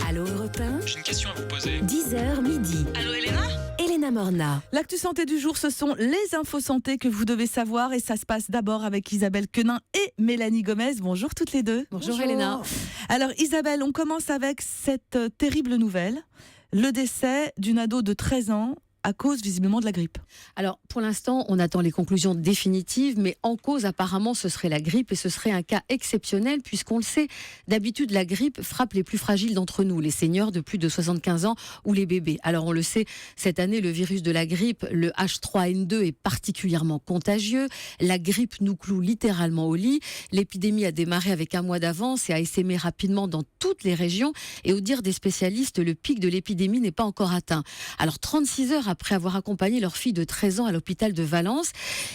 Allô Europe 1, J'ai une question à vous poser. 10h midi. Allô Elena ? Elena Morna. L'actu santé du jour, ce sont les infos santé que vous devez savoir et ça se passe d'abord avec Isabelle Quenin et Mélanie Gomez. Bonjour toutes les deux. Bonjour Elena. Alors Isabelle, on commence avec cette terrible nouvelle, le décès d'une ado de 13 ans à cause visiblement de la grippe. Alors, pour l'instant, on attend les conclusions définitives, mais en cause, apparemment, ce serait la grippe et ce serait un cas exceptionnel puisqu'on le sait, d'habitude, la grippe frappe les plus fragiles d'entre nous, les seniors de plus de 75 ans ou les bébés. Alors, on le sait, cette année, le virus de la grippe, le H3N2, est particulièrement contagieux. La grippe nous cloue littéralement au lit. L'épidémie a démarré avec un mois d'avance et a essaimé rapidement dans toutes les régions. Et au dire des spécialistes, le pic de l'épidémie n'est pas encore atteint. Alors, 36 heures après avoir accompagné leur fille de 13 ans à l'hôpital de Valence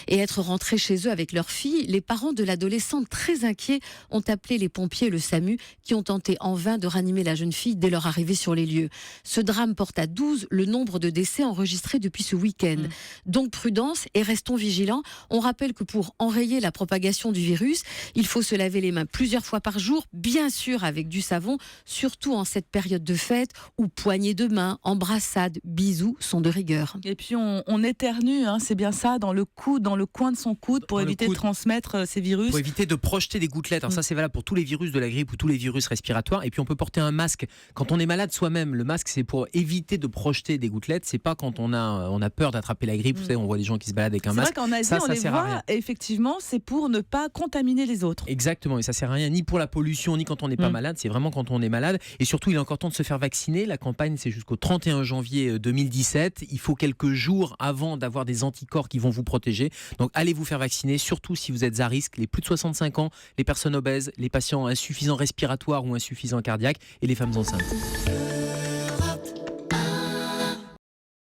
et être rentrés chez eux avec leur fille, les parents de l'adolescente très inquiets ont appelé les pompiers et le SAMU qui ont tenté en vain de ranimer la jeune fille dès leur arrivée sur les lieux. Ce drame porte à 12 le nombre de décès enregistrés depuis ce week-end. Donc prudence et restons vigilants. On rappelle que pour enrayer la propagation du virus, il faut se laver les mains plusieurs fois par jour, bien sûr avec du savon, surtout en cette période de fête où poignées de main, embrassades, bisous sont de rigueur. Et puis on éternue, c'est bien ça, dans le coude, dans le coin de son coude pour éviter de transmettre ces virus. Pour éviter de projeter des gouttelettes. Alors ça c'est valable pour tous les virus de la grippe ou tous les virus respiratoires. Et puis on peut porter un masque quand on est malade soi-même. Le masque c'est pour éviter de projeter des gouttelettes. C'est pas quand on a peur d'attraper la grippe. Vous savez, on voit des gens qui se baladent avec un masque. C'est vrai qu'en Asie on les voit. Et effectivement, c'est pour ne pas contaminer les autres. Exactement. Et ça sert à rien ni pour la pollution ni quand on n'est pas malade. C'est vraiment quand on est malade. Et surtout, il est encore temps de se faire vacciner. La campagne c'est jusqu'au 31 janvier 2017. Il faut quelques jours avant d'avoir des anticorps qui vont vous protéger. Donc allez vous faire vacciner, surtout si vous êtes à risque, les plus de 65 ans, les personnes obèses, les patients insuffisants respiratoires ou insuffisants cardiaques et les femmes enceintes.